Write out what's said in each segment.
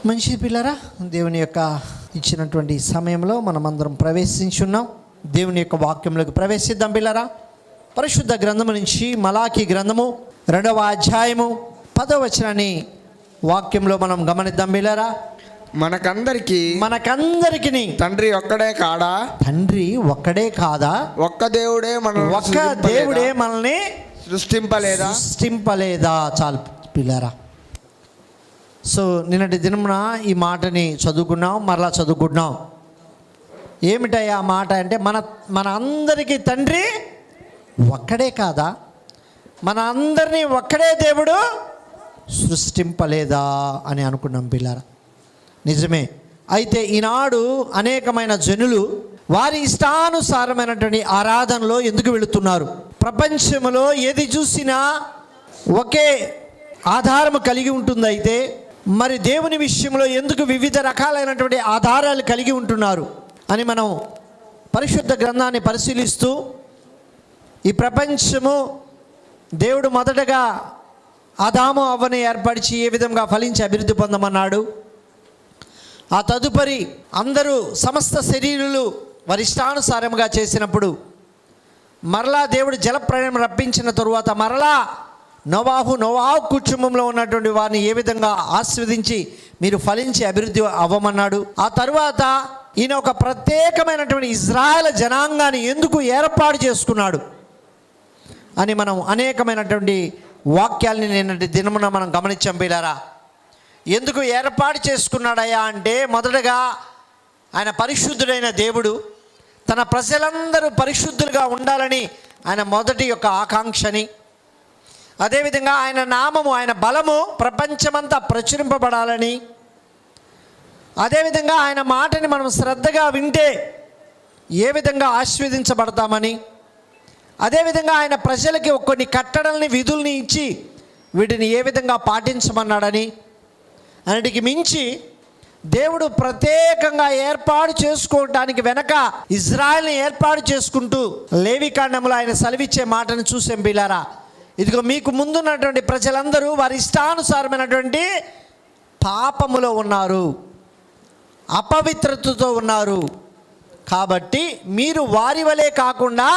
మంచి పిల్లరా, దేవుని యొక్క ఇచ్చినటువంటి సమయంలో మనమందరం ప్రవేశించున్నాం. దేవుని యొక్క వాక్యంలోకి ప్రవేశిద్దాం పిల్లరా. పరిశుద్ధ గ్రంథము నుంచి మలాకి గ్రంథము 2వ అధ్యాయము 10వ వచనాన్ని వాక్యంలో మనం గమనిద్దాం పిల్లరా. మనకందరికి తండ్రి ఒక్కడే కాడా? తండ్రి ఒక్కడే కాదా? ఒక్క దేవుడే మనల్ని సృష్టింపలేదా? చాలు పిల్లరా. సో నిన్నటి దినమున ఈ మాటని చదువుకున్నాం, మరలా చదువుకుంటున్నాం. ఏమిటయ్యా ఆ మాట అంటే, మన అందరికీ తండ్రి ఒక్కడే కాదా? మన అందరినీ ఒక్కడే దేవుడు సృష్టింపలేదా అని అనుకున్నాం పిల్లరా. నిజమే. అయితే ఈనాడు అనేకమైన జనులు వారి ఇష్టానుసారమైనటువంటి ఆరాధనలో ఎందుకు వెళుతున్నారు? ప్రపంచంలో ఏది చూసినా ఒకే ఆధారము కలిగి ఉంటుంది. అయితే మరి దేవుని విషయంలో ఎందుకు వివిధ రకాలైనటువంటి ఆధారాలు కలిగి ఉంటున్నారు అని మనం పరిశుద్ధ గ్రంథాన్ని పరిశీలిస్తూ, ఈ ప్రపంచము దేవుడు మొదటగా ఆదాము అవ్వని ఏర్పరిచి ఏ విధంగా ఫలించి అభివృద్ధి పొందమన్నాడు. ఆ తదుపరి అందరూ సమస్త శరీరులు వారి ఇష్టానుసారముగా చేసినప్పుడు మరలా దేవుడు జలప్రళయం రప్పించిన తరువాత మరలా నోవాహు కుటుంబంలో ఉన్నటువంటి వారిని ఏ విధంగా ఆస్వాదించి మీరు ఫలించి అభివృద్ధి అవ్వమన్నాడు. ఆ తరువాత ఈయన ఒక ప్రత్యేకమైనటువంటి ఇజ్రాయెల్ జనాంగాన్ని ఎందుకు ఏర్పాటు చేసుకున్నాడు అని మనం అనేకమైనటువంటి వాక్యాలని నిన్నటి దినమున మనం గమనించాం పిల్లరా. ఎందుకు ఏర్పాటు చేసుకున్నాడయ్యా అంటే, మొదటగా ఆయన పరిశుద్ధుడైన దేవుడు తన ప్రజలందరూ పరిశుద్ధులుగా ఉండాలని ఆయన మొదటి యొక్క ఆకాంక్షని, అదేవిధంగా ఆయన నామము, ఆయన బలము ప్రపంచమంతా ప్రచురింపబడాలని, అదేవిధంగా ఆయన మాటని మనం శ్రద్ధగా వింటే ఏ విధంగా ఆశీర్వదించబడతామని, అదేవిధంగా ఆయన ప్రజలకి కొన్ని కట్టడల్ని విధుల్ని ఇచ్చి వీటిని ఏ విధంగా పాటించమన్నాడని, అన్నిటికి మించి దేవుడు ప్రత్యేకంగా ఏర్పాటు చేసుకోవడానికి వెనక ఇజ్రాయెల్ని ఏర్పాటు చేసుకుంటూ లేవికాండంలో ఆయన సెలవిచ్చే మాటను చూసాం పిల్లారా. ఇదిగో మీకు ముందున్నటువంటి ప్రజలందరూ వారి ఇష్టానుసారమైనటువంటి పాపములో ఉన్నారు, అపవిత్రతతో ఉన్నారు. కాబట్టి మీరు వారి వలె కాకుండా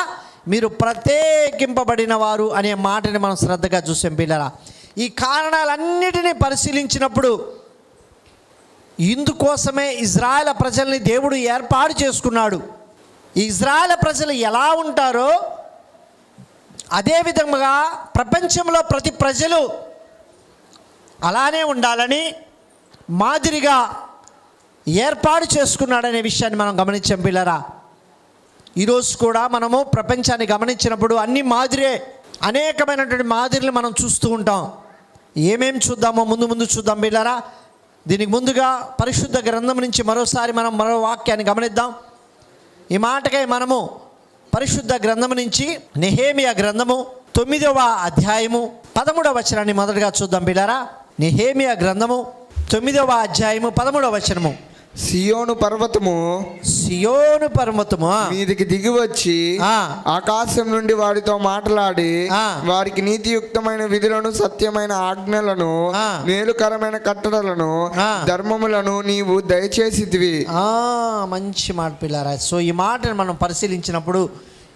మీరు ప్రత్యేకింపబడిన వారు అనే మాటని మనం శ్రద్ధగా చూసాం పిల్లరా. ఈ కారణాలన్నిటినీ పరిశీలించినప్పుడు ఇందుకోసమే ఇజ్రాయెల్ ప్రజల్ని దేవుడు ఏర్పాటు చేసుకున్నాడు. ఈ ఇజ్రాయెల్ ప్రజలు ఎలా ఉంటారో అదేవిధంగా ప్రపంచంలో ప్రతి ప్రజలు అలానే ఉండాలని మాదిరిగా ఏర్పాటు చేసుకున్నాడనే విషయాన్ని మనం గమనించాం పిల్లరా. ఈరోజు కూడా మనము ప్రపంచాన్ని గమనించినప్పుడు అన్ని మాదిరే, అనేకమైనటువంటి మాదిరిని మనం చూస్తూ ఉంటాం. ఏమేమి చూద్దామో ముందు చూద్దాం పిల్లరా. దీనికి ముందుగా పరిశుద్ధ గ్రంథం నుంచి మరోసారి మనం మరో వాక్యాన్ని గమనిద్దాం. ఈ మాటకై మనము పరిశుద్ధ గ్రంథం నుంచి నెహేమియా గ్రంథము 9వ అధ్యాయము 13వ వచనాన్ని మొదటగా చూద్దాం పిల్లరా. నెహేమియా గ్రంథము 9వ అధ్యాయము 13వ వచనము. సియోను పర్వతము మీదికి దిగి వచ్చి ఆకాశం నుండి వారితో మాట్లాడి వారికి నీతియుక్తమైన విధులను, సత్యమైన ఆజ్ఞలను, మేలుకరమైన కట్టడలను, ధర్మములను నీవు దయచేసితివి. మంచి మాట పిల్లారా. సో ఈ మాటను మనం పరిశీలించినప్పుడు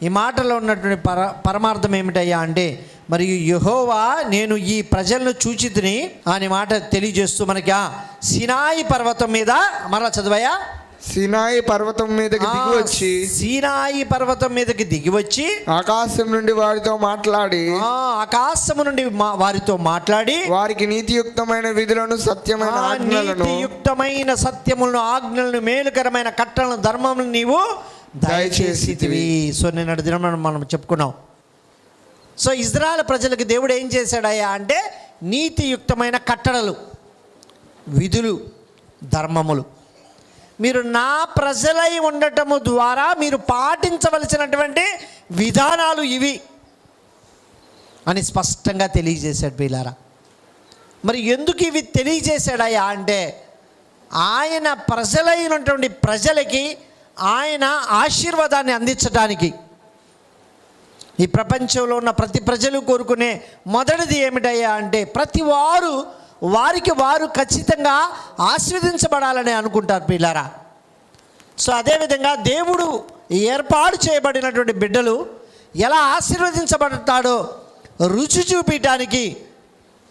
ఈ మాటలో ఉన్నటువంటి పరమార్థం ఏమిటయ్యా అంటే, మరియు యెహోవా నేను ఈ ప్రజలను చూచితిని అనే మాట తెలియజేస్తూ మనకి సినాయి పర్వతం మీద, మరలా చదువయ్యా, సినాయి పర్వతం మీదకి దిగి వచ్చి ఆకాశం నుండి వారితో మాట్లాడి వారికి నీతియుక్తమైన విధులను, సత్యమైన ఆజ్ఞలను, మేలుకరమైన కట్టలను, ధర్మములను నీవు దయచేసితివి. సో నిన్నటి దినం మనం చెప్పుకున్నాం. సో ఇజ్రాయెల్ ప్రజలకు దేవుడు ఏం చేశాడయ్యా అంటే, నీతియుక్తమైన కట్టడలు, విధులు, ధర్మములు, మీరు నా ప్రజలై ఉండటము ద్వారా మీరు పాటించవలసినటువంటి విధానాలు ఇవి అని స్పష్టంగా తెలియజేశాడు పిల్లారా. మరి ఎందుకు ఇవి తెలియజేశాడయ్యా అంటే, ఆయన ప్రజలైనటువంటి ప్రజలకి ఆయన ఆశీర్వాదాన్ని అందించడానికి, ఈ ప్రపంచంలో ఉన్న ప్రతి ప్రజలు కోరుకునే మొదటిది ఏమిటయ్యా అంటే, ప్రతి వారు వారికి వారు ఖచ్చితంగా ఆశీర్వదించబడాలని అనుకుంటారు పిల్లారా. సో అదేవిధంగా దేవుడు ఏర్పాటు చేయబడినటువంటి బిడ్డలు ఎలా ఆశీర్వదించబడతాడో రుచి చూపించడానికి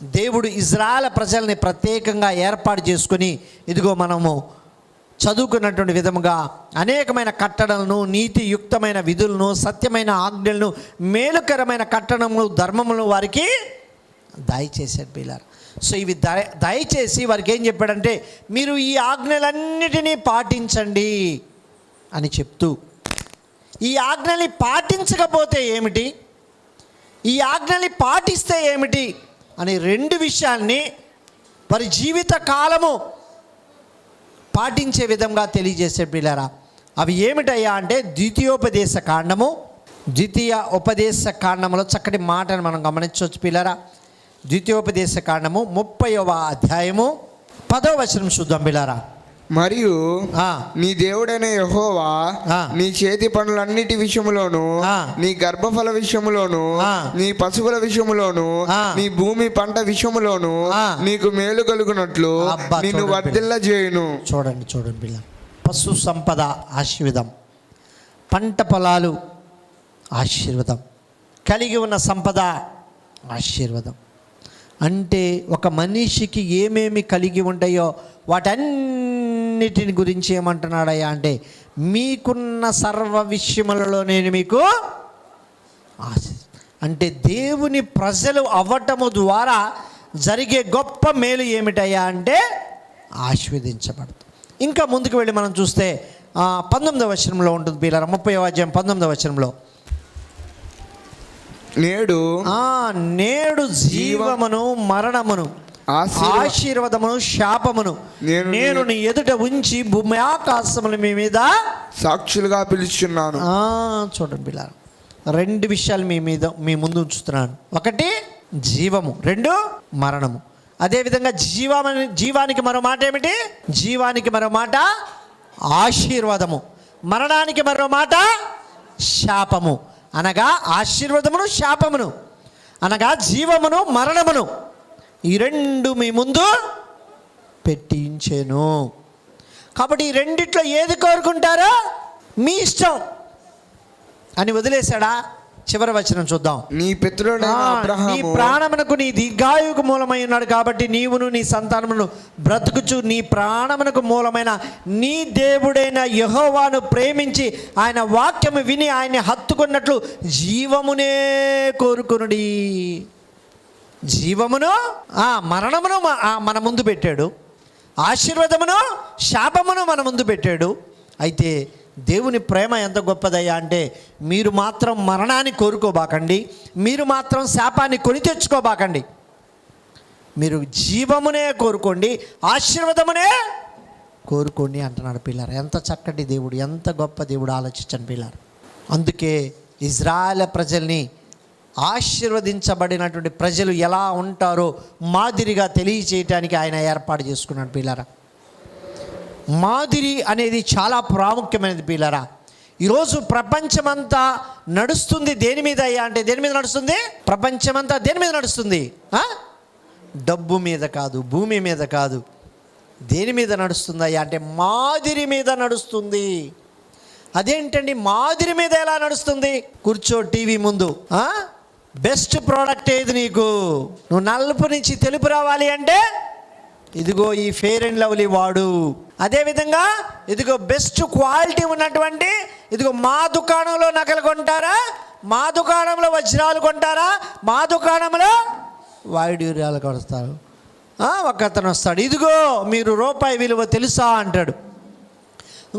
దేవుడు ఇజ్రాయెల్ ప్రజల్ని ప్రత్యేకంగా ఏర్పాటు చేసుకొని ఇదిగో మనము చదువుకున్నటువంటి విధముగా అనేకమైన కట్టడలను, నీతియుక్తమైన విధులను, సత్యమైన ఆజ్ఞలను, మేలుకరమైన కట్టడములు, ధర్మములు వారికి దయచేశాడు పిల్లలు. సో ఇవి దయచేసి వారికి ఏం చెప్పాడంటే మీరు ఈ ఆజ్ఞలన్నిటినీ పాటించండి అని చెప్తూ, ఈ ఆజ్ఞల్ని పాటించకపోతే ఏమిటి, ఈ ఆజ్ఞల్ని పాటిస్తే ఏమిటి అనే రెండు విషయాల్ని వారి జీవిత కాలము పాటించే విధంగా తెలియజేసే పిల్లరా. అవి ఏమిటయ్యా అంటే ద్వితీయోపదేశ కాండములో చక్కటి మాటను మనం గమనించవచ్చు పిల్లరా. ద్వితీయోపదేశ కాండము 30వ అధ్యాయము 10వ వచనం చూద్దాం పిల్లరా. మరియు నీ దేవుడైన యెహోవా నీ చేతి పనులన్నిటి విషయములోను, నీ గర్భఫల విషయములోను, నీ పశువుల విషయములోను, నీ భూమి పంట విషయములోను నీకు మేలు కలుగునట్లు నిన్ను వర్ధిల్ల చేయును. చూడండి పిల్ల, పశు సంపద ఆశీర్వాదం, పంట పొలాలు ఆశీర్వాదం, కలిగి ఉన్న సంపద ఆశీర్వాదం. అంటే ఒక మనిషికి ఏమేమి కలిగి ఉంటాయో వాటన్నిటిని గురించి ఏమంటున్నాడయ్యా అంటే మీకున్న సర్వ విషయములలో నేను మీకు అంటే దేవుని ప్రజలు అవ్వటము ద్వారా జరిగే గొప్ప మేలు ఏమిటయ్యా అంటే ఆశీర్వదించబడుతుంది. ఇంకా ముందుకు వెళ్ళి మనం చూస్తే 19వ వచనంలో ఉంటుంది పిల్లల, 30వ అధ్యాయం 19వ వచనంలో నేడు జీవమును మరణమును ఆశీర్వాదమును శాపమును నేను నీ ఎదుట ఉంచి భూమి ఆకాశములు మీ మీద సాక్షులుగా పిలుచున్నాను. చూడండి పిల్లలు, రెండు విషయాలు మీ ముందు ఉంచుతున్నాను. ఒకటి జీవము, రెండు మరణము. అదేవిధంగా జీవానికి మరో మాట ఏమిటి? జీవానికి మరో మాట ఆశీర్వాదము, మరణానికి మరో మాట శాపము. అనగా ఆశీర్వాదమును శాపమును, అనగా జీవమును మరణమును, ఈ రెండు మీ ముందు పెట్టించాను. కాబట్టి ఈ రెండిట్లో ఏది కోరుకుంటారో మీ ఇష్టం అని వదిలేశాడా? చివరి వచనం చూద్దాం. నీ పితరుడైన అబ్రహాము నీ ప్రాణమునకు నీ దీర్ఘాయువుకు మూలమై ఉన్నాడు కాబట్టి నీవును నీ సంతానమును బ్రతుకుచు నీ ప్రాణమునకు మూలమైన నీ దేవుడైన యెహోవాను ప్రేమించి ఆయన వాక్యము విని ఆయన్ని హత్తుకున్నట్లు జీవమునే కోరుకునుడి. జీవమును మరణమును మన ముందు పెట్టాడు, ఆశీర్వాదమును శాపమును మన ముందు పెట్టాడు. అయితే దేవుని ప్రేమ ఎంత గొప్పదయ్యా అంటే మీరు మాత్రం మరణాన్ని కోరుకోబాకండి, మీరు మాత్రం శాపాన్ని కొని తెచ్చుకోబాకండి, మీరు జీవమునే కోరుకోండి, ఆశీర్వాదమునే కోరుకోండి అంటున్నాడు పిల్లలు. ఎంత చక్కటి దేవుడు, ఎంత గొప్ప దేవుడు ఆలోచించండి పిల్లలు. అందుకే ఇజ్రాయెల్ ప్రజల్ని ఆశీర్వదించబడినటువంటి ప్రజలు ఎలా ఉంటారో మాదిరిగా తెలియచేయటానికి ఆయన ఏర్పాటు చేసుకున్నాడు పిల్లరా. మాదిరి అనేది చాలా ప్రాముఖ్యమైనది పిల్లరా. ఈరోజు ప్రపంచమంతా నడుస్తుంది దేని మీద అయ్యా అంటే దేని మీద నడుస్తుంది? ప్రపంచమంతా దేని మీద నడుస్తుంది? డబ్బు మీద కాదు, భూమి మీద కాదు. దేని మీద నడుస్తుంది అయ్యా అంటే మాదిరి మీద నడుస్తుంది. అదేంటండి మాదిరి మీద ఎలా నడుస్తుంది? కూర్చో టీవీ ముందు, బెస్ట్ ప్రోడక్ట్ ఏది నీకు? నువ్వు నలుపు నుంచి తెలుపు రావాలి అంటే ఇదిగో ఈ ఫెయిర్ అండ్ లవ్లీ వాడు. అదేవిధంగా ఇదిగో బెస్ట్ క్వాలిటీ ఉన్నటువంటి ఇదిగో మా దుకాణంలో నగలు కొంటారా, మా దుకాణంలో వజ్రాలు కొంటారా, మా దుకాణంలో వాయిడ్యూర్యాలు కొడతారు. ఒక అతను వస్తాడు, ఇదిగో మీరు రూపాయి విలువ తెలుసా అంటాడు.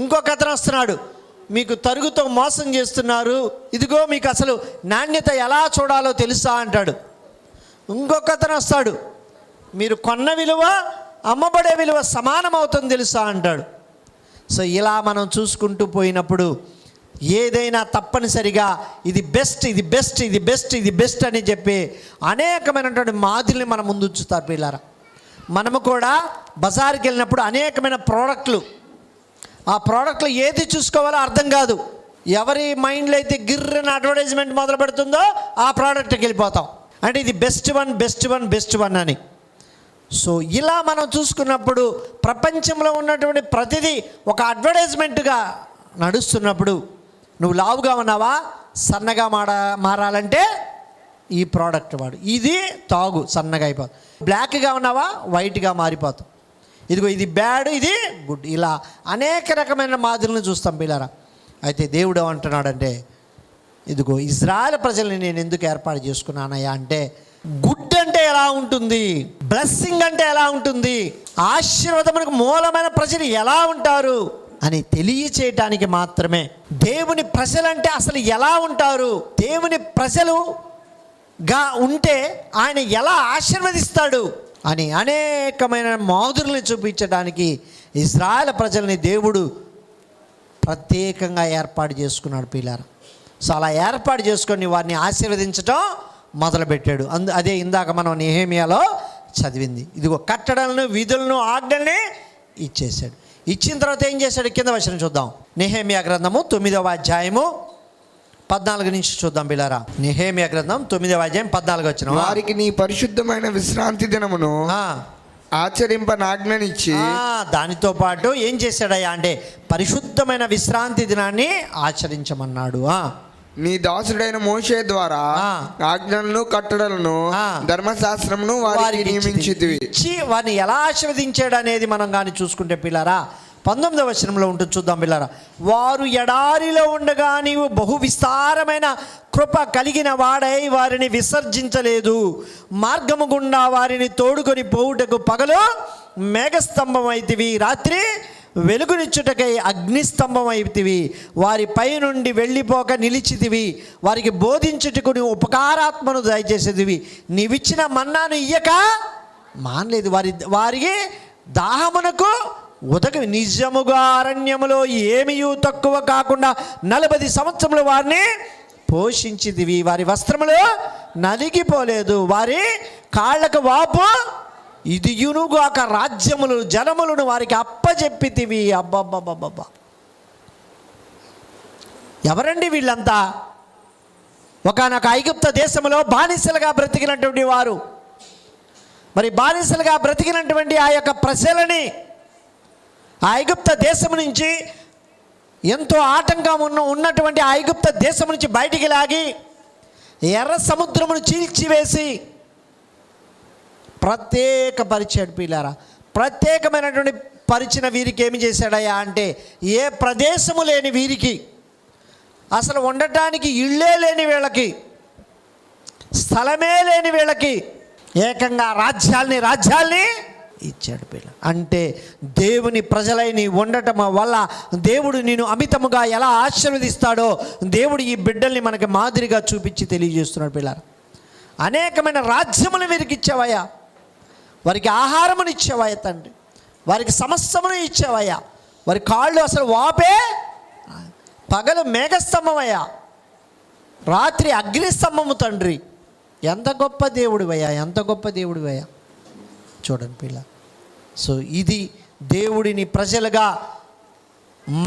ఇంకొక అతను వస్తున్నాడు, మీకు తరుగుతో మోసం చేస్తున్నారు, ఇదిగో మీకు అసలు నాణ్యత ఎలా చూడాలో తెలుసా అంటాడు. ఇంకొక అతను వస్తాడు, మీరు కొన్న విలువ అమ్మబడే విలువ సమానం అవుతుంది తెలుసా అంటాడు. సో ఇలా మనం చూసుకుంటూ పోయినప్పుడు ఏదైనా తప్పనిసరిగా ఇది బెస్ట్, ఇది బెస్ట్, ఇది బెస్ట్, ఇది బెస్ట్ అని చెప్పి అనేకమైనటువంటి మాదిరిని మన ముందు ఉంచుతారు పిల్లారా. మనము కూడా బజార్కి వెళ్ళినప్పుడు అనేకమైన ప్రోడక్ట్లు, ఆ ప్రోడక్ట్లు ఏది చూసుకోవాలో అర్థం కాదు. ఎవరి మైండ్లో అయితే గిర్రని అడ్వర్టైజ్మెంట్ మొదలు పెడుతుందో ఆ ప్రోడక్ట్కి వెళ్ళిపోతాం. అంటే ఇది best one, best one, best one అని. సో ఇలా మనం చూసుకున్నప్పుడు ప్రపంచంలో ఉన్నటువంటి ప్రతిదీ ఒక అడ్వర్టైజ్మెంట్గా నడుస్తున్నప్పుడు నువ్వు లావుగా ఉన్నావా, సన్నగా మారాలంటే ఈ ప్రోడక్ట్ వాడు, ఇది తాగు సన్నగా అయిపోతుంది. బ్లాక్గా ఉన్నావా వైట్గా మారిపోతాం. ఇదిగో ఇది బ్యాడ్, ఇది గుడ్, ఇలా అనేక రకమైన మాదిరిని చూస్తాం పిల్లరా. అయితే దేవుడు ఏమంటున్నాడంటే, ఇదిగో ఇజ్రాయెల్ ప్రజల్ని నేను ఎందుకు ఏర్పాటు చేసుకున్నానయ్యా అంటే, గుడ్ అంటే ఎలా ఉంటుంది, బ్లెస్సింగ్ అంటే ఎలా ఉంటుంది, ఆశీర్వాదమునకు మూలమైన ప్రజలు ఎలా ఉంటారు అని తెలియచేయటానికి మాత్రమే. దేవుని ప్రజలంటే అసలు ఎలా ఉంటారు, దేవుని ప్రజలుగా ఉంటే ఆయన ఎలా ఆశీర్వదిస్తాడు అని అనేకమైన మాదిరులను చూపించడానికి ఇజ్రాయెల్ ప్రజల్ని దేవుడు ప్రత్యేకంగా ఏర్పాటు చేసుకున్నాడు పిల్లారా. సో అలా ఏర్పాటు చేసుకొని వారిని ఆశీర్వదించటం మొదలుపెట్టాడు. అదే ఇందాక మనం నెహెమ్యాలో చదివింది. ఇదిగో కట్టడలను, విధులను, ఆజ్ఞల్ని ఇచ్చేశాడు. ఇచ్చిన తర్వాత ఏం చేశాడు, కింద వచనం చూద్దాం. నెహెమ్యా గ్రంథము 9వ అధ్యాయము 14 నుంచి చూద్దాం పిల్లారా. నెహెమ్యా గ్రంథం 9వ అధ్యాయం 14 వచనం. వారికి నీ పరిశుద్ధమైన విశ్రాంతి దినమును ఆచరింపనాజ్ఞనిచ్చి, దానితో పాటు ఏం చేశాడయ్యా అంటే పరిశుద్ధమైన విశ్రాంతి దినాన్ని ఆచరించమన్నాడు. నీ దాసుడైన మోషే ద్వారా ఆజ్ఞలను, కట్టడలను, ధర్మశాస్త్రమును వారికి నియమించితివి. వారిని ఎలా ఆశీర్వదించాడు అనేది మనం కానీ చూసుకుంటే పిల్లారా 19వ వచనంలో ఉంటుంది, చూద్దాం పిల్లారా. వారు ఎడారిలో ఉండగా నీవు బహు విస్తారమైన కృప కలిగిన వాడై వారిని విసర్జించలేదు. మార్గము గుండా వారిని తోడుకొని పోవుటకు పగలు మేఘస్తంభం అయితివి, రాత్రి వెలుగునిచ్చుటకై అగ్నిస్తంభం అయితివి. వారి పై నుండి వెళ్ళిపోక నిలిచితివి. వారికి బోధించుటకు నువ్వు ఉపకారాత్మను దయచేసేదివి. నీవిచ్చిన మన్నాను ఇయ్యక మానలేదు. వారికి దాహమునకు ఉదక నిజముగా అరణ్యములో ఏమీ తక్కువ కాకుండా 40 సంవత్సరములు వారిని పోషించితివి. వారి వస్త్రములు నలిగిపోలేదు. వారి కాళ్ళకు వాపు ఇదియునుగాక రాజ్యములు జనములను వారికి అప్పజెప్పితివి. అబ్బబ్బబ్బబ్బా, ఎవరండి వీళ్ళంతా? ఒకనొక ఐగుప్త దేశంలో బానిసలుగా బ్రతికినటువంటి వారు. మరి బానిసలుగా బ్రతికినటువంటి ఆ యొక్క ప్రజలని ఆ ఐగుప్త దేశం నుంచి ఎంతో ఆటంకం ఉన్నటువంటి ఆ ఐగుప్త దేశం నుంచి బయటికి లాగి ఎర్ర సముద్రమును చీల్చివేసి ప్రత్యేకపరిచాడు పిల్లారా. ప్రత్యేకమైనటువంటి పరిచిన వీరికి ఏమి చేశాడయ్యా అంటే, ఏ ప్రదేశము లేని వీరికి, అసలు ఉండటానికి ఇళ్ళే లేని వీళ్ళకి, స్థలమే లేని వీళ్ళకి ఏకంగా రాజ్యాల్ని ఇచ్చాడు పిల్ల. అంటే దేవుని ప్రజలైన ఉండటం వల్ల దేవుడు నేను అమితముగా ఎలా ఆశీర్వదిస్తాడో దేవుడు ఈ బిడ్డల్ని మనకి మాదిరిగా చూపించి తెలియజేస్తున్నాడు పిల్లలు. అనేకమైన రాజ్యములు వీరికి ఇచ్చావయ్యా, వారికి ఆహారమును ఇచ్చావయ్యా తండ్రి, వారికి సమస్తమును ఇచ్చావయ్యా. వారి కాళ్ళు అసలు వాపే, పగలు మేఘస్తంభమయ్యా, రాత్రి అగ్నిస్తంభము తండ్రి. ఎంత గొప్ప దేవుడివయ్యా, ఎంత గొప్ప దేవుడివయ్యా. చూడండి పిల్ల. సో ఇది దేవుడిని ప్రజలుగా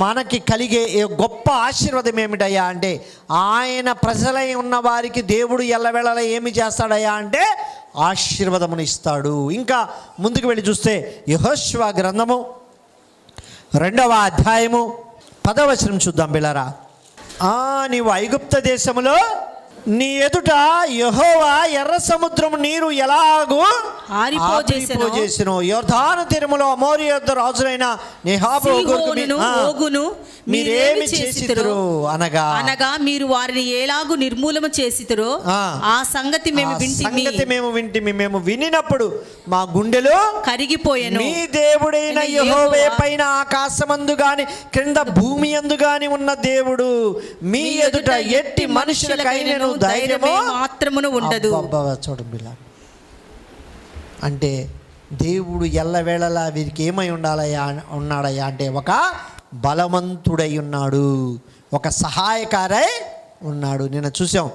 మనకి కలిగే గొప్ప ఆశీర్వాదం ఏమిటయ్యా అంటే, ఆయన ప్రజలై ఉన్న వారికి దేవుడు ఎల్లవేళలా ఏమి చేస్తాడయ్యా అంటే ఆశీర్వాదమును ఇస్తాడు. ఇంకా ముందుకు వెళ్ళి చూస్తే యెహోషువ గ్రంథము 2వ అధ్యాయము 10వ వచనం చూద్దాం పిల్లరా. నీవు ఐగుప్త దేశములో నీ ఎదుట యెహోవా ఎర్ర సముద్రము నీరు ఎలాగూ ఆరిపోజేసెను, యోర్దాను తీరములో అమోరియొద్ద రాజులైన ఓగును మీరేమి చేసితురు అనగా మీరు వారిని ఎలాగూ నిర్మూలన చేసితురో ఆ సంగతి మేము వింటిమి. మేము వినినప్పుడు మా గుండెలు కరిగిపోయెను. మీ దేవుడైన యెహోవా పైన ఆకాశమందు గాని క్రింద భూమి యందు గాని ఉన్న దేవుడు మీ ఎదుట ఎట్టి మనుషులకైనను ధైర్యము మాత్రమును ఉండదు. చూడండి, అంటే దేవుడు ఎల్లవేళలా వీరికి ఏమై ఉన్నాడయ్యా అంటే ఒక బలవంతుడై ఉన్నాడు, ఒక సహాయకారై ఉన్నాడు. నిన్న చూసాం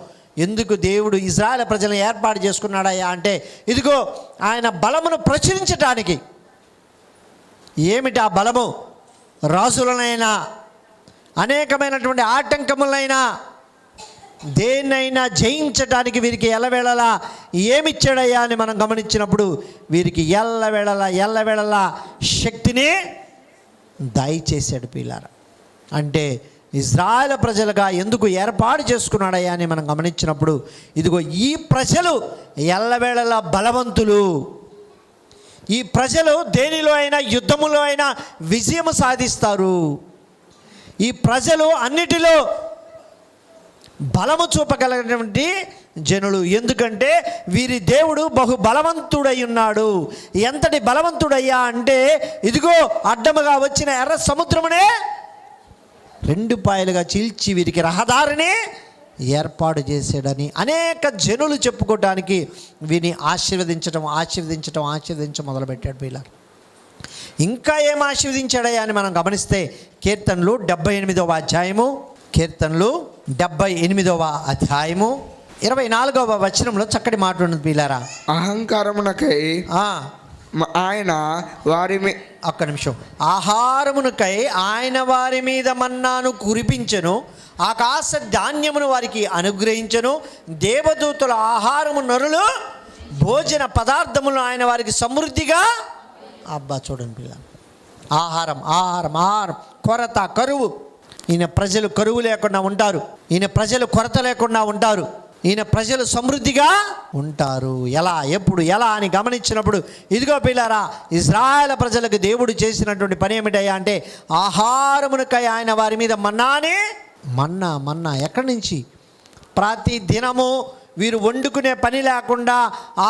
ఎందుకు దేవుడు ఇజ్రాయెల్ ప్రజలను ఏర్పాటు చేసుకున్నాడయ్యా అంటే, ఇదిగో ఆయన బలమును ప్రచురించడానికి. ఏమిటి ఆ బలము? రాజులనైనా అనేకమైనటువంటి ఆటంకములైనా దేన్నైనా జయించడానికి వీరికి ఎల్లవేళలా ఏమిచ్చాడయ్యా అని మనం గమనించినప్పుడు వీరికి ఎల్లవేళలా శక్తిని దయచేశాడు పిల్లారా. అంటే ఇజ్రాయెల్ ప్రజలుగా ఎందుకు ఏర్పాటు చేసుకున్నాడయ్యా అని మనం గమనించినప్పుడు, ఇదిగో ఈ ప్రజలు ఎల్లవేళలా బలవంతులు, ఈ ప్రజలు దేనిలో అయినా యుద్ధములో అయినా విజయము సాధిస్తారు, ఈ ప్రజలు అన్నిటిలో బలము చూపగలిగినటువంటి జనులు. ఎందుకంటే వీరి దేవుడు బహు బలవంతుడై ఉన్నాడు. ఎంతటి బలవంతుడయ్యా అంటే ఇదిగో అడ్డముగా వచ్చిన ఎర్ర సముద్రమునే 2 పాయలుగా చీల్చి వీరికి రహదారిని ఏర్పాటు చేశాడని అనేక జనులు చెప్పుకోవడానికి వీరిని ఆశీర్వదించడం మొదలుపెట్టాడు పిల్లలు. ఇంకా ఏం ఆశీర్వదించాడయ్యా అని మనం గమనిస్తే కీర్తనలు 78వ అధ్యాయము 24వ వచనంలో చక్కటి మాట ఉన్నది పిల్లారా. అహంకారమునకై ఆయన వారి ఒక్క నిమిషం. ఆహారమునకై ఆయన వారి మీద మన్నాను కురిపించెను, ఆకాశ ధాన్యమును వారికి అనుగ్రహించెను, దేవదూతల ఆహారము నరులు భోజన పదార్థములను ఆయన వారికి సమృద్ధిగా. అబ్బా చూడండి పిల్ల, ఆహారం కొరత కరువు. ఈయన ప్రజలు కరువు లేకుండా ఉంటారు, ఈయన ప్రజలు కొరత లేకుండా ఉంటారు, ఈయన ప్రజలు సమృద్ధిగా ఉంటారు. ఎలా అని గమనించినప్పుడు ఇదిగో పిల్లారా, ఇజ్రాయెల్ ప్రజలకు దేవుడు చేసినటువంటి పని ఏమిటయ్యా అంటే ఆహారమునకై ఆయన వారి మీద మన్నా ఎక్కడి నుంచి? ప్రతి దినము వీరు వండుకునే పని లేకుండా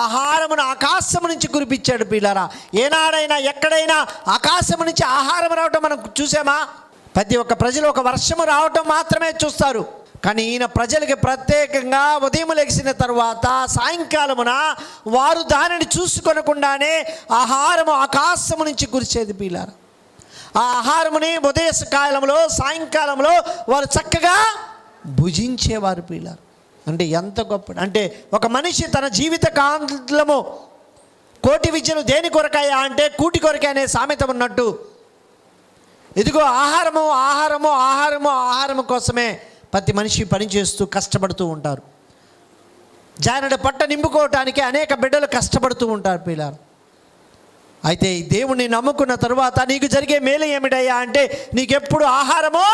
ఆహారమును ఆకాశము నుంచి కురిపించాడు పిల్లారా. ఏనాడైనా ఎక్కడైనా ఆకాశము నుంచి ఆహారం రావటం మనం చూసామా? ప్రతి ఒక్క ప్రజలు ఒక వర్షము రావటం మాత్రమే చూస్తారు. కానీ ఈయన ప్రజలకి ప్రత్యేకంగా ఉదయం లెగిసిన తర్వాత సాయంకాలమున వారు దానిని చూసుకొనకుండానే ఆహారము ఆకాశము నుంచి కురిచేది పిల్లారా. ఆ ఆహారముని ఉదయ కాలంలో సాయంకాలంలో వారు చక్కగా భుజించేవారు పిల్లారు. అంటే ఎంత గొప్ప అంటే ఒక మనిషి తన జీవిత కాలము కోటి విద్యలు దేని కొరకాయా అంటే కూటి కొరకే అనే సామెత ఉన్నట్టు ఇదిగో ఆహారము కోసమే ప్రతి మనిషి పనిచేస్తూ కష్టపడుతూ ఉంటారు. జానడు పట్ట నింపుకోవటానికి అనేక బిడ్డలు కష్టపడుతూ ఉంటారు పిల్లలు. అయితే ఈ దేవుణ్ణి నమ్ముకున్న తరువాత నీకు జరిగే మేలు ఏమిటయ్యా అంటే నీకెప్పుడు ఆహారము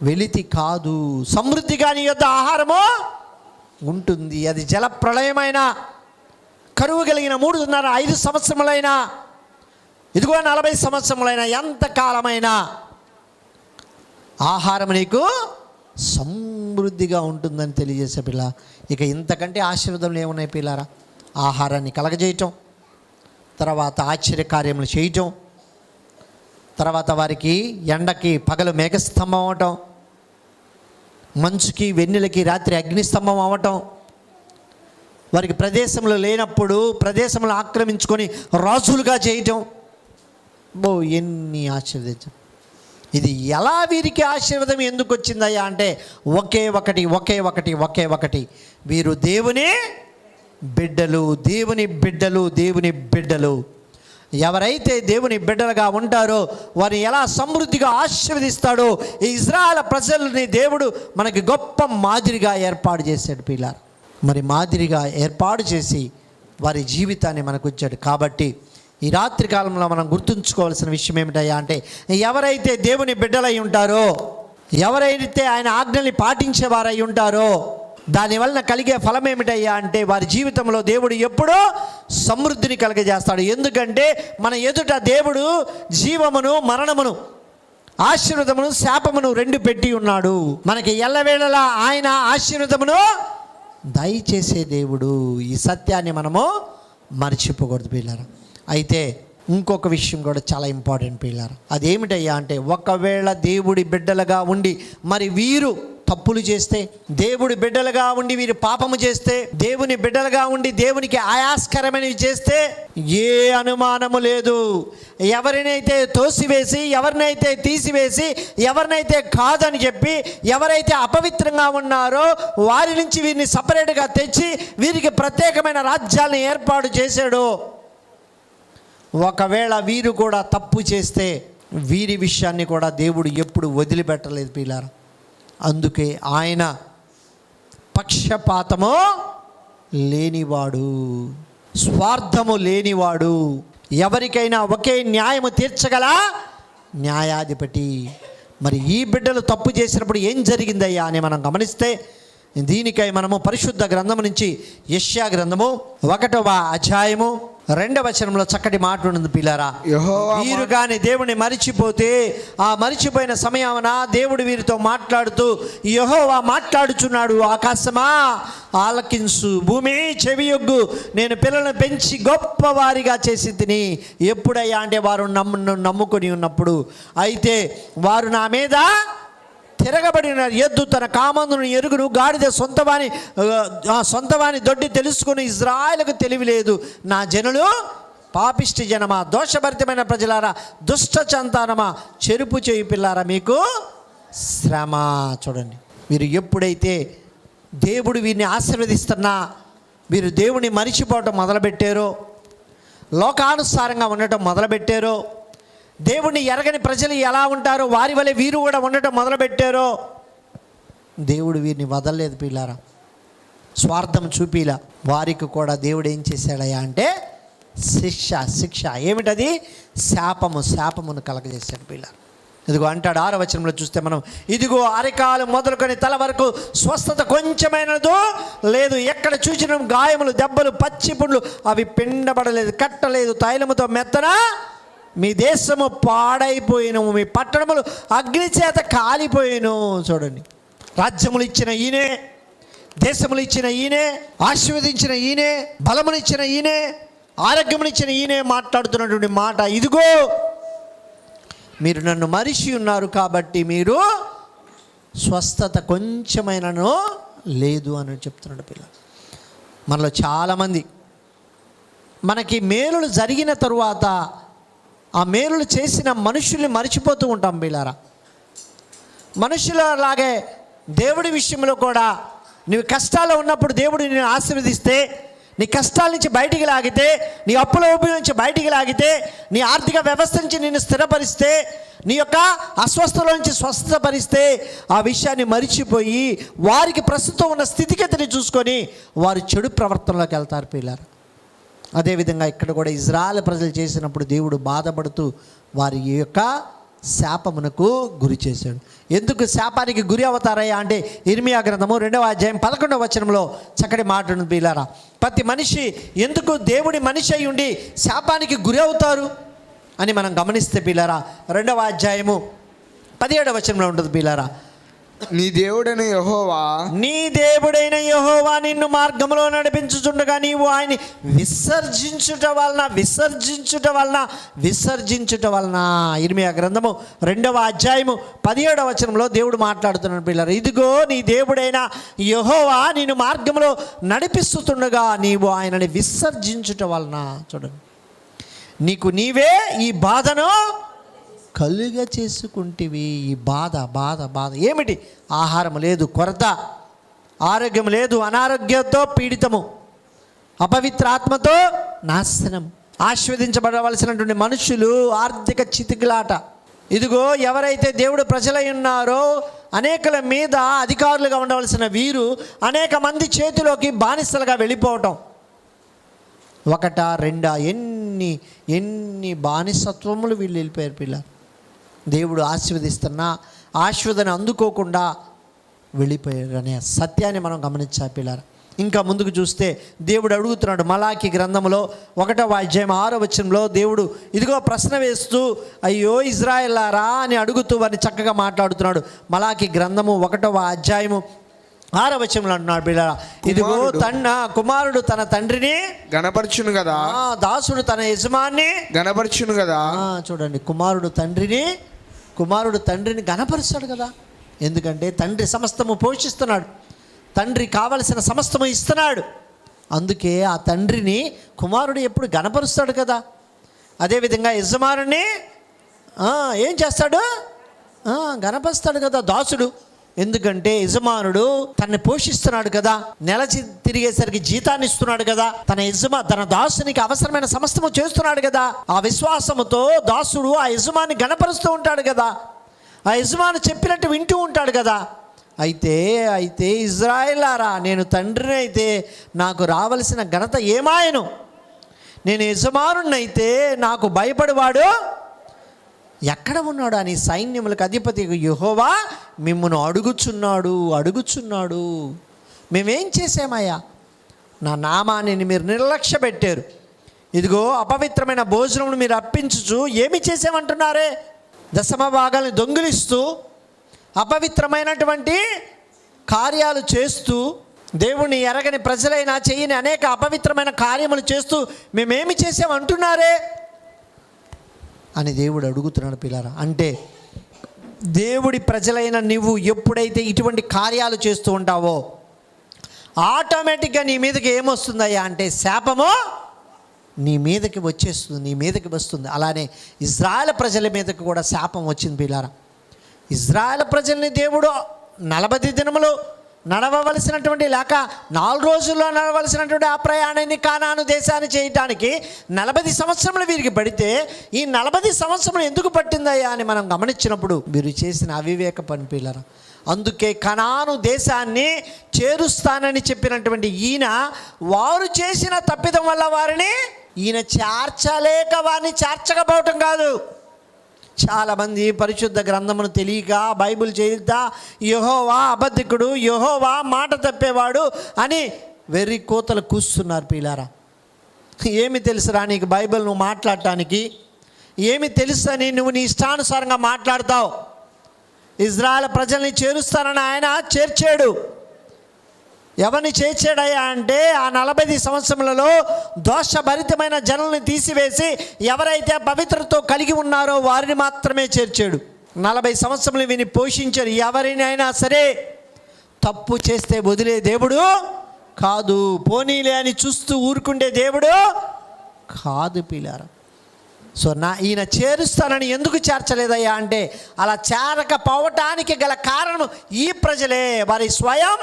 వెలితి కాదు, సమృద్ధిగా నీ యొద్ద ఆహారము ఉంటుంది. అది జల ప్రళయమైన కరువు కలిగిన 3.5 సంవత్సరములైనా ఇదిగో 40 సంవత్సరములైనా ఎంతకాలమైనా ఆహారం నీకు సమృద్ధిగా ఉంటుందని తెలియజేసే పిల్ల. ఇక ఇంతకంటే ఆశీర్వాదములు ఏమున్నాయి పిల్లారా? ఆహారాన్ని కలగజేయటం, తర్వాత ఆశ్చర్యకార్యములు చేయటం, తర్వాత వారికి ఎండకి పగలు మేఘస్తంభం అవ్వటం, మంచుకి వెన్నెలకి రాత్రి అగ్నిస్తంభం అవ్వటం, వారికి ప్రదేశంలో లేనప్పుడు ప్రదేశంలో ఆక్రమించుకొని రాజులుగా చేయటం. ఎన్ని ఆశీర్వదించం. ఇది ఎలా వీరికి ఆశీర్వాదం ఎందుకు వచ్చిందయ్యా అంటే ఒకే ఒకటి వీరు దేవుని బిడ్డలు. ఎవరైతే దేవుని బిడ్డలుగా ఉంటారో వారిని ఎలా సమృద్ధిగా ఆశీర్వదిస్తాడో ఈ ఇజ్రాయెల్ ప్రజల్ని దేవుడు మనకి గొప్ప మాదిరిగా ఏర్పాటు చేశాడు పిల్లారు. మరి మాదిరిగా ఏర్పాటు చేసి వారి జీవితాన్ని మనకు ఇచ్చాడు. కాబట్టి ఈ రాత్రి కాలంలో మనం గుర్తుంచుకోవాల్సిన విషయం ఏమిటయ్యా అంటే ఎవరైతే దేవుని బిడ్డలై ఉంటారో, ఎవరైతే ఆయన ఆజ్ఞల్ని పాటించేవారై ఉంటారో దానివలన కలిగే ఫలం ఏమిటయ్యా అంటే వారి జీవితంలో దేవుడు ఎప్పుడూ సమృద్ధిని కలుగజేస్తాడు. ఎందుకంటే మన ఎదుట దేవుడు జీవమును మరణమును ఆశీర్వాదమును శాపమును 2 పెట్టి ఉన్నాడు. మనకి ఎల్లవేళలా ఆయన ఆశీర్వాదమును దయచేసే దేవుడు. ఈ సత్యాన్ని మనము మర్చిపోకూడదు పిల్లారా. అయితే ఇంకొక విషయం కూడా చాలా ఇంపార్టెంట్ పిల్లారా. అదేమిటయ్యా అంటే ఒకవేళ దేవుడి బిడ్డలుగా ఉండి మరి వీరు తప్పులు చేస్తే, దేవుడి బిడ్డలుగా ఉండి వీరు పాపము చేస్తే, దేవుని బిడ్డలుగా ఉండి దేవునికి ఆయాస్కరమైనవి చేస్తే ఏ అనుమానము లేదు, ఎవరినైతే తోసివేసి ఎవరినైతే తీసివేసి ఎవరినైతే కాదని చెప్పి ఎవరైతే అపవిత్రంగా ఉన్నారో వారి నుంచి వీరిని సపరేట్గా తెచ్చి వీరికి ప్రత్యేకమైన రాజ్యాలను ఏర్పాటు చేశాడు. ఒకవేళ వీరు కూడా తప్పు చేస్తే వీరి విషయాన్ని కూడా దేవుడు ఎప్పుడు వదిలిపెట్టలేదు పిల్లారా. అందుకే ఆయన పక్షపాతము లేనివాడు, స్వార్థము లేనివాడు, ఎవరికైనా ఒకే న్యాయము తీర్చగల న్యాయాధిపతి. మరి ఈ బిడ్డలు తప్పు చేసినప్పుడు ఏం జరిగిందయ్యా అని మనం గమనిస్తే, దీనికై మనము పరిశుద్ధ గ్రంథము నుంచి యెషయా గ్రంథము 1వ అధ్యాయము 2వ వచనంలో చక్కటి మాట ఉంది పిల్లారా. వీరు కానీ దేవుని మరిచిపోతే, ఆ మరిచిపోయిన సమయమున దేవుడు వీరితో మాట్లాడుతూ యెహోవా మాట్లాడుచున్నాడు, ఆకాశమా ఆలకించు, భూమి చెవియొగ్గు, నేను పిల్లలను పెంచి గొప్పవారిగా చేసి తిని. ఎప్పుడయ్యా అంటే వారు నమ్ముకొని ఉన్నప్పుడు. అయితే వారు నా మీద తిరగబడిన ఎద్దు తన కామందును ఎరుగును, గాడిద సొంతవాని దొడ్డి తెలుసుకుని ఇజ్రాయేలుకు తెలివి లేదు. నా జనులు పాపిష్టి జనమా, దోషభరితమైన ప్రజలారా, దుష్ట సంతానమా, చెరుపు చేయి పిల్లారా, మీకు శ్రమ. చూడండి, మీరు ఎప్పుడైతే దేవుడు వీరిని ఆశీర్వదిస్తున్నా వీరు దేవుని మరిచిపోవటం మొదలుపెట్టారో, లోకానుసారంగా ఉండటం మొదలుపెట్టారో, దేవుణ్ణి ఎరగని ప్రజలు ఎలా ఉంటారో వారి వలె వీరు కూడా ఉండటం మొదలుపెట్టారో, దేవుడు వీరిని వదలలేదు పిల్లారా, స్వార్థం చూపిలా. వారికి కూడా దేవుడు ఏం చేశాడయ్యా అంటే శిక్ష. ఏమిటది? శాపమును కలగజేశాడు పిల్లారా. ఇదిగో అంటాడు 6వ వచనంలో చూస్తే మనం, ఇదిగో అరికాలు మొదలుకొని తల వరకు స్వస్థత కొంచెమైనదో లేదు, ఎక్కడ చూసిన గాయములు, దెబ్బలు, పచ్చి పుండ్లు, అవి పిండబడలేదు, కట్టలేదు, తైలముతో మెత్తన మీ దేశము పాడైపోయిను, మీ పట్టణములు అగ్ని చేత కాలిపోయిను. చూడండి, రాజ్యములు ఇచ్చిన ఈయనే, దేశములు ఇచ్చిన ఈయనే, ఆశీర్వదించిన ఈయనే, బలమునిచ్చిన ఈయనే, ఆరోగ్యమునిచ్చిన ఈయనే మాట్లాడుతున్నటువంటి మాట, ఇదిగో మీరు నన్ను మరిచి ఉన్నారు కాబట్టి మీరు స్వస్థత కొంచెమైనను లేదు అని చెప్తున్నాడు పిల్లలు. మనలో చాలామంది మనకి మేలులు జరిగిన తరువాత ఆ మేలులు చేసిన మనుషుల్ని మర్చిపోతూ ఉంటాం పిల్లారా. మనుషులలాగే దేవుడి విషయంలో కూడా, నీవు కష్టాల్లో ఉన్నప్పుడు దేవుడు నిన్ను ఆశీర్వదిస్తే, నీ కష్టాల నుంచి బయటికి లాగితే, నీ అప్పుల ఊబి నుంచి బయటికి లాగితే, నీ ఆర్థిక వ్యవస్థ నుంచి నిన్ను స్థిరపరిస్తే, నీ యొక్క అస్వస్థల నుంచి స్వస్థపరిస్తే, ఆ విషయాన్ని మరిచిపోయి వారికి ప్రస్తుతం ఉన్న స్థితిగతిని చూసుకొని వారు చెడు ప్రవర్తనలోకి వెళ్తారు పిల్లారా. అదేవిధంగా ఇక్కడ కూడా ఇజ్రాయెల్ ప్రజలు చేసినప్పుడు దేవుడు బాధపడుతూ వారి యొక్క శాపమునకు గురి చేశాడు. ఎందుకు శాపానికి గురి అవుతారయ్యా అంటే, ఇర్మియా గ్రంథము 2వ అధ్యాయం 11వ వచనంలో చక్కటి మాట ఉంది పిల్లారా. ప్రతి మనిషి ఎందుకు దేవుడి మనిషి అయి ఉండి శాపానికి గురి అవుతారు అని మనం గమనిస్తే పిల్లారా, 2వ అధ్యాయము 17వ వచనంలో ఉంటుంది పిల్లారా. నీ దేవుడైన యెహోవా నిన్ను మార్గంలో నడిపించుచుండగా నీవు ఆయన్ని విసర్జించుట వలన. ఇర్మియా గ్రంథము 2వ అధ్యాయము 17వ వచనంలో దేవుడు మాట్లాడుతున్నాడు పిల్లలు, ఇదిగో నీ దేవుడైన యెహోవా నిన్ను మార్గంలో నడిపిస్తుండగా నీవు ఆయనని విసర్జించుట వలన. చూడండి, నీకు నీవే ఈ బాధను కలుగ చేసుకుంటేవి. ఈ బాధ ఏమిటి? ఆహారం లేదు, కొరత, ఆరోగ్యం లేదు, అనారోగ్యంతో పీడితము, అపవిత్ర ఆత్మతో నాశనం, ఆశీర్వదించబడవలసినటువంటి మనుషులు ఆర్థిక చితికిలాట. ఇదిగో ఎవరైతే దేవుడు ప్రజలై ఉన్నారో అనేకల మీద అధికారులుగా ఉండవలసిన వీరు అనేక మంది చేతిలోకి బానిసలుగా వెళ్ళిపోవటం. ఒకటా రెండా, ఎన్ని బానిసత్వములు వీళ్ళు వెళ్ళిపోయారు పిల్లలు. దేవుడు ఆశీర్వదిస్తున్నా ఆశీర్వదన అందుకోకుండా వెళ్ళిపోయారు అనే సత్యాన్ని మనం గమనించాలి పిల్లలు. ఇంకా ముందుకు చూస్తే దేవుడు అడుగుతున్నాడు మలాకి గ్రంథంలో 1వ అధ్యాయం 6వ వచనంలో దేవుడు ఇదిగో ప్రశ్న వేస్తూ, అయ్యో ఇజ్రాయేలారా అని అడుగుతూ వారిని చక్కగా మాట్లాడుతున్నాడు. మలాకి గ్రంథము 1వ అధ్యాయము 6వ వచనంలో అంటున్నాడు పిల్లరా, ఇదిగో కుమారుడు తన తండ్రిని గణపరచును కదా, దాసుడు తన యజమాన్ని గణపరచును కదా. చూడండి, కుమారుడు తండ్రిని గణపరుస్తాడు కదా. ఎందుకంటే తండ్రి సమస్తము పోషిస్తున్నాడు, తండ్రి కావలసిన సమస్తము ఇస్తున్నాడు. అందుకే ఆ తండ్రిని కుమారుడు ఎప్పుడు గణపరుస్తాడు కదా. అదేవిధంగా యజమానుని ఏం చేస్తాడు? గణపరుస్తాడు కదా దాసుడు. ఎందుకంటే యజమానుడు తనని పోషిస్తున్నాడు కదా, నెల తిరిగేసరికి జీతాన్ని ఇస్తున్నాడు కదా, తన దాసునికి అవసరమైన సమస్తము చేస్తున్నాడు కదా. ఆ విశ్వాసముతో దాసుడు ఆ యజమాని గణపరుస్తూ ఉంటాడు కదా, ఆ యజమాని చెప్పినట్టు వింటూ ఉంటాడు కదా. అయితే ఇజ్రాయేలారా, నేను తండ్రిని అయితే నాకు రావలసిన ఘనత ఏమాయను? నేను యజమానున్నైతే నాకు భయపడివాడు ఎక్కడ ఉన్నాడు అని సైన్యములకు అధిపతి యెహోవా మిమ్మును అడుగుచున్నాడు. మేమేం చేసామయ్యా? నా నామాన్ని మీరు నిర్లక్ష్య పెట్టారు. ఇదిగో అపవిత్రమైన భోజనమును మీరు అర్పించుచు ఏమి చేసామంటున్నారే? దశమ భాగాలను దొంగిలిస్తూ అపవిత్రమైనటువంటి కార్యాలు చేస్తూ దేవుని ఎరగని ప్రజలైనా చేయని అనేక అపవిత్రమైన కార్యములు చేస్తూ మేమేమి చేసామంటున్నారే అని దేవుడు అడుగుతున్నాడు పిల్లారా. అంటే దేవుడి ప్రజలైన నువ్వు ఎప్పుడైతే ఇటువంటి కార్యాలు చేస్తూ ఉంటావో ఆటోమేటిక్గా నీ మీదకి ఏమొస్తుందయ్యా అంటే శాపము నీ మీదకి వస్తుంది. అలానే ఇజ్రాయెల్ ప్రజల మీదకి కూడా శాపం వచ్చింది పిల్లారా. ఇజ్రాయెల్ ప్రజల్ని దేవుడు 40 దినములు నడవవలసినటువంటి లేక 4 రోజుల్లో నడవలసినటువంటి ఆ ప్రయాణాన్ని కానాను దేశాన్ని చేయటానికి 40 సంవత్సరములు వీరికి పడితే ఈ 40 సంవత్సరములు ఎందుకు పట్టిందయ్యా అని మనం గమనించినప్పుడు వీరు చేసిన అవివేక పని పిల్లరా. అందుకే కనాను దేశాన్ని చేరుస్తానని చెప్పినటువంటి ఈయన వారు చేసిన తప్పిదం వల్ల వారిని ఈయన చేర్చలేక వారిని చేర్చకపోవటం కాదు. చాలామంది పరిశుద్ధ గ్రంథమును తెలియక బైబిల్ చేయిద్దా యెహోవా అబద్ధికుడు, యెహోవా మాట తప్పేవాడు అని వెర్రి కోతలు కూస్తున్నారు పిల్లారా. ఏమి తెలుసురా నీకు బైబిల్ నువ్వు మాట్లాడటానికి? ఏమి తెలుసని నువ్వు నీ ఇష్టానుసారంగా మాట్లాడతావు? ఇజ్రాయెల్ ప్రజల్ని చేరుస్తానని ఆయన చేర్చాడు. ఎవరిని చేర్చాడయ్యా అంటే ఆ 40 సంవత్సరములలో దోషభరితమైన జనుల్ని తీసివేసి ఎవరైతే పవిత్రతో కలిగి ఉన్నారో వారిని మాత్రమే చేర్చాడు. 40 సంవత్సరములు విని పోషించారు. ఎవరినైనా సరే తప్పు చేస్తే వదిలే దేవుడు కాదు, పోనీలే అని చూస్తూ ఊరుకుండే దేవుడు కాదు పిల్లారా. సో ఈయన చేరుస్తానని ఎందుకు చేర్చలేదయ్యా అంటే అలా చేరకపోవటానికి గల కారణం ఈ ప్రజలే, వారి స్వయం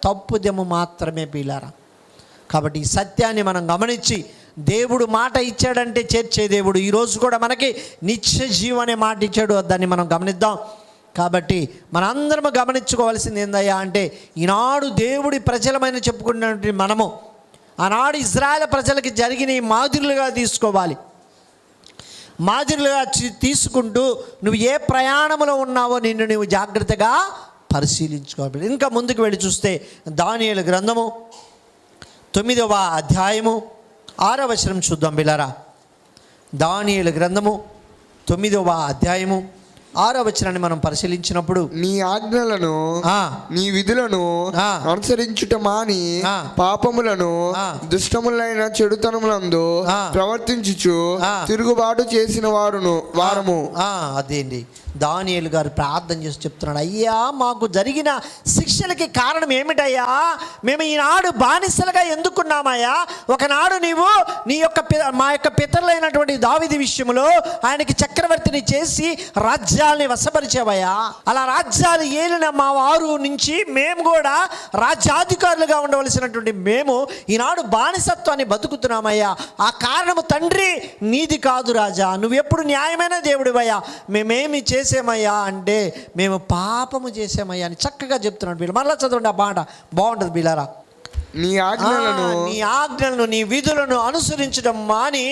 తప్పుదెము మాత్రమే పిల్లారా. కాబట్టి ఈ సత్యాన్ని మనం గమనించి దేవుడు మాట ఇచ్చాడంటే చేర్చే దేవుడు ఈరోజు కూడా మనకి నిత్య జీవం అనే మాట ఇచ్చాడు, దాన్ని మనం గమనిద్దాం. కాబట్టి మనందరం గమనించుకోవాల్సింది ఏందయ్యా అంటే ఈనాడు దేవుడి ప్రజలమైన చెప్పుకున్నటువంటి మనము ఆనాడు ఇజ్రాయెల్ ప్రజలకి జరిగిన ఈ మాదిరులుగా తీసుకోవాలి. మాదిరిగా తీసుకుంటూ నువ్వు ఏ ప్రయాణంలో ఉన్నావో నిన్ను నువ్వు జాగ్రత్తగా పరిశీలించుకోవాలి. ఇంకా ముందుకు వెళ్ళి చూస్తే దానియేలు గ్రంథము 9వ అధ్యాయము 6వ వచనం చూద్దాం బిలారా. దానియేలు గ్రంథము 9వ అధ్యాయము 6వ వచనాన్ని మనం పరిశీలించినప్పుడు నీ ఆజ్ఞలను నీ విధులను అనుసరించుట మాని పాపములను దుష్టములైన చెడుతనములందు ప్రవర్తించుచు తిరుగుబాటు చేసిన వారము. అదేంటి దానియేలు గారు ప్రార్థన చేసి చెప్తున్నాడు, అయ్యా మాకు జరిగిన శిక్షలకి కారణం ఏమిటయ్యా? మేము ఈనాడు బానిసలుగా ఎందుకున్నామయ్యా? ఒకనాడు నీవు మా యొక్క పితరులైనటువంటి దావీదు విషయంలో ఆయనకి చక్రవర్తిని చేసి రాజ్యాల్ని వశపరిచేవయ్యా. అలా రాజ్యాలు ఏలిన మా వారు నుంచి మేము కూడా రాజ్యాధికారులుగా ఉండవలసినటువంటి మేము ఈనాడు బానిసత్వాన్ని బతుకుతున్నామయ్యా. ఆ కారణము తండ్రి నీది కాదు రాజా, నువ్వెప్పుడు న్యాయమైన దేవుడివయ్యా. మేమేమి చేసామయ్యా అంటే మేము పాపము చేసామయ్యా అని చక్కగా చెప్తున్నాడు వీళ్ళు. మళ్ళా చదవండి ఆ మాట, బాగుంటుంది బిలారా. నీ ఆజ్ఞలను నీ విధులను అనుసరించడం మాని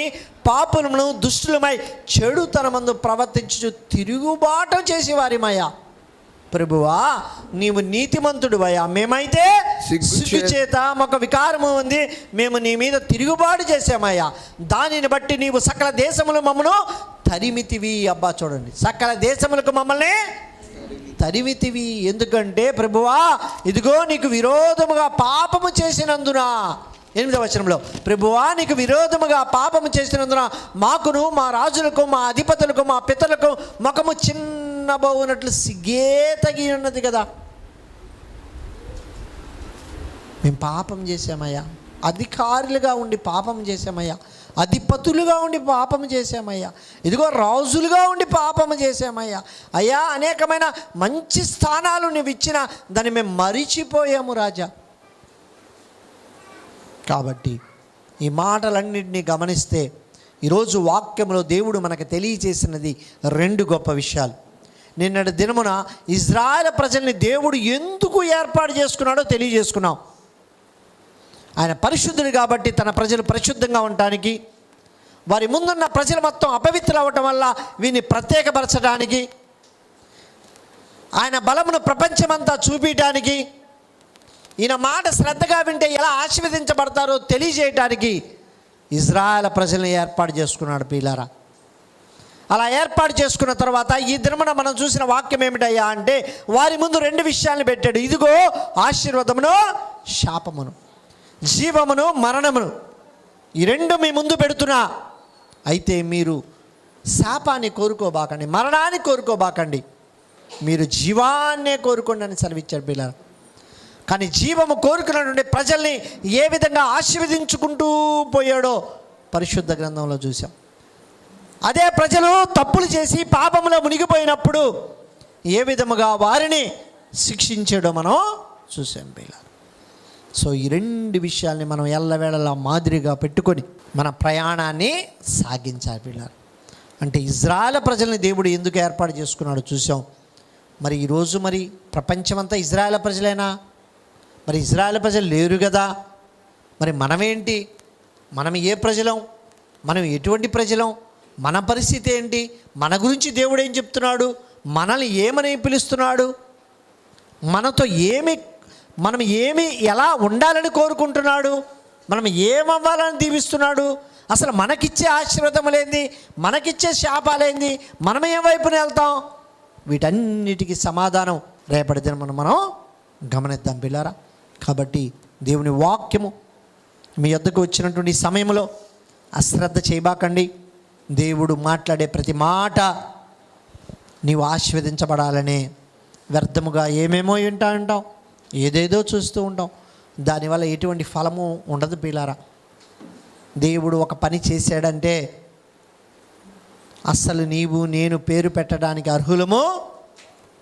పాపులను దుష్టులమై చెడుతనమందు ప్రవర్తించు తిరుగుబాటు చేసేవారిమయ్యా. ప్రభువా నీవు నీతిమంతుడువయ్యా, మేమైతే సిగ్గుచేత మాకు వికారము ఉంది, మేము నీ మీద తిరుగుబాటు చేసామయ్యా. దానిని బట్టి నీవు సకల దేశములు మమ్మను తరిమితివి. అబ్బా చూడండి, సకల దేశములకు మమ్మల్ని తరిమితివి. ఎందుకంటే ప్రభువా ఇదిగో నీకు విరోధముగా పాపము చేసినందున, 8వ వచనంలో ప్రభువా నీకు విరోధముగా పాపము చేసినందున మాకును మా రాజులకు మా అధిపతులకు మా పితరులకు ముఖము చిన్నబోనట్లు సిగ్గే తగి ఉన్నది కదా. మేము పాపం చేసామయ్యా, అధికారులుగా ఉండి పాపం చేసామయ్యా, అధిపతులుగా ఉండి పాపము చేసామయ్యా, ఇదిగో రాజులుగా ఉండి పాపము చేసామయ్యా. అయ్యా అనేకమైన మంచి స్థానాలు నువ్వు ఇచ్చిన దాన్ని మేము మరిచిపోయాము రాజా. కాబట్టి ఈ మాటలన్నింటినీ గమనిస్తే ఈరోజు వాక్యంలో దేవుడు మనకు తెలియజేసినది 2 గొప్ప విషయాలు. నిన్నటి దినమున ఇజ్రాయెల్ ప్రజల్ని దేవుడు ఎందుకు ఏర్పాటు చేసుకున్నాడో తెలియజేసుకున్నాం. ఆయన పరిశుద్ధుడు కాబట్టి తన ప్రజలు పరిశుద్ధంగా ఉండటానికి, వారి ముందున్న ప్రజలు మొత్తం అపవిత్రులు అవ్వటం వల్ల వీరిని ప్రత్యేకపరచడానికి, ఆయన బలమును ప్రపంచమంతా చూపించడానికి, ఈయన మాట శ్రద్ధగా వింటే ఎలా ఆశీర్వదించబడతారో తెలియజేయటానికి ఇజ్రాయెల్ ప్రజల్ని ఏర్పాటు చేసుకున్నాడు ప్రియులారా. అలా ఏర్పాటు చేసుకున్న తర్వాత ఈ దినమున మనం చూసిన వాక్యం ఏమిటయ్యా అంటే, వారి ముందు 2 విషయాలను పెట్టాడు. ఇదిగో ఆశీర్వాదమును, శాపమును, జీవమును, మరణమును, ఈ 2 మీ ముందు పెడుతున్నా. అయితే మీరు శాపాన్ని కోరుకోబాకండి, మరణాన్ని కోరుకోబాకండి, మీరు జీవాన్నే కోరుకోండి అని సెలవిచ్చాడు పిల్లలు. కానీ జీవము కోరుకున్నటువంటి ప్రజల్ని ఏ విధంగా ఆశీర్వదించుకుంటూ పోయాడో పరిశుద్ధ గ్రంథంలో చూసాం. అదే ప్రజలు తప్పులు చేసి పాపంలో మునిగిపోయినప్పుడు ఏ విధముగా వారిని శిక్షించాడో మనం చూసాం పిల్లలు. సో ఈ 2 విషయాల్ని మనం ఎల్లవేళలా మాదిరిగా పెట్టుకొని మన ప్రయాణాన్ని సాగించాలి పిల్లలు. అంటే ఇజ్రాయెల్ ప్రజల్ని దేవుడు ఎందుకు ఏర్పాటు చేసుకున్నాడో చూసాం. మరి ఈరోజు మరి ప్రపంచమంతా ఇజ్రాయెల్ ప్రజలేనా? మరి ఇజ్రాయెల్ ప్రజలు లేరు కదా. మరి మనమేంటి? మనం ఏ ప్రజలం? మనం ఎటువంటి ప్రజలం? మన పరిస్థితి ఏంటి? మన గురించి దేవుడు ఏం చెప్తున్నాడు? మనల్ని ఏమని పిలుస్తున్నాడు? మనతో మనం ఎలా ఉండాలని కోరుకుంటున్నాడు? మనం ఏమవ్వాలని దీవిస్తున్నాడు? అసలు మనకిచ్చే ఆశీర్వాదములేంది? మనకిచ్చే శాపాలేంది? మనం ఏ వైపున వెళ్తాం? వీటన్నిటికీ సమాధానం రేపటి దినం మనం గమనిద్దాం పిల్లారా. కాబట్టి దేవుని వాక్యము మీ వద్దకు వచ్చినటువంటి సమయంలో అశ్రద్ధ చేయబాకండి. దేవుడు మాట్లాడే ప్రతి మాట నీవు ఆశీర్వదించబడాలనే, వ్యర్థముగా ఏమేమో వింటాం, ఏదేదో చూస్తూ ఉంటాం, దానివల్ల ఎటువంటి ఫలము ఉండదు పిల్లారా. దేవుడు ఒక పని చేశాడంటే అస్సలు నీవు నేను పేరు పెట్టడానికి అర్హులమో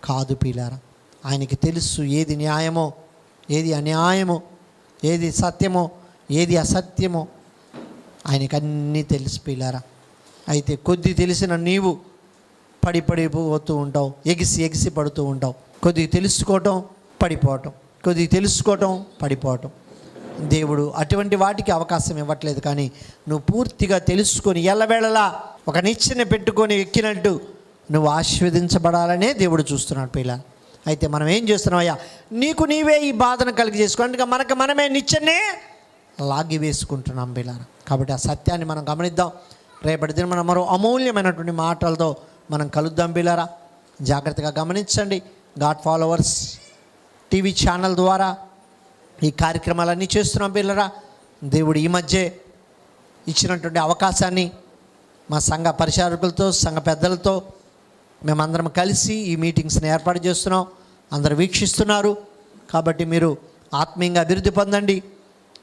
కాదు పిల్లారా. ఆయనకి తెలుసు ఏది న్యాయమో, ఏది అన్యాయమో, ఏది సత్యమో, ఏది అసత్యమో ఆయనకి అన్నీ తెలుసు పిల్లారా. అయితే కొద్ది తెలిసిన నీవు పడిపోతూ ఉంటావు, ఎగిసి పడుతూ ఉంటావు. కొద్దిగా తెలుసుకోవటం, పడిపోవటం, కొద్దిగా తెలుసుకోవటం, పడిపోవటం. దేవుడు అటువంటి వాటికి అవకాశం ఇవ్వట్లేదు. కానీ నువ్వు పూర్తిగా తెలుసుకొని ఎల్లవేళలా ఒక నిచ్చెన పెట్టుకొని ఎక్కినట్టు నువ్వు ఆశీర్వదించబడాలనే దేవుడు చూస్తున్నాడు పిల్ల. అయితే మనం ఏం చేస్తున్నాం? అయ్యా నీకు నీవే ఈ బాధను కలిగి చేసుకో, అందుకే మనమే నిచ్చెనే లాగి వేసుకుంటున్నాం పిల్ల. కాబట్టి ఆ సత్యాన్ని మనం గమనిద్దాం. రేపటి దిన మనం మరో అమూల్యమైనటువంటి మాటలతో మనం కలుద్దాం పిల్లరా. జాగ్రత్తగా గమనించండి. గాడ్ ఫాలోవర్స్ టీవీ ఛానల్ ద్వారా ఈ కార్యక్రమాలన్నీ చేస్తున్నాం పిల్లరా. దేవుడు ఈ మధ్య ఇచ్చినటువంటి అవకాశాన్ని మా సంఘ పరిచారకులతో, సంఘ పెద్దలతో మేమందరం కలిసి ఈ మీటింగ్స్ని ఏర్పాటు చేస్తున్నాం. అందరూ వీక్షిస్తున్నారు. కాబట్టి మీరు ఆత్మీయంగా అభివృద్ధి పొందండి.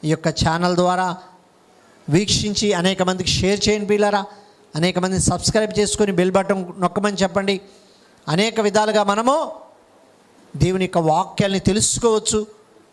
ఈ యొక్క ఛానల్ ద్వారా వీక్షించి అనేక మందికి షేర్ చేయండి పిల్లరా. అనేక మందిని సబ్స్క్రైబ్ చేసుకొని బెల్ బటన్ నొక్కమని చెప్పండి. అనేక విధాలుగా మనము దేవుని యొక్క వాక్యాల్ని తెలుసుకోవచ్చు.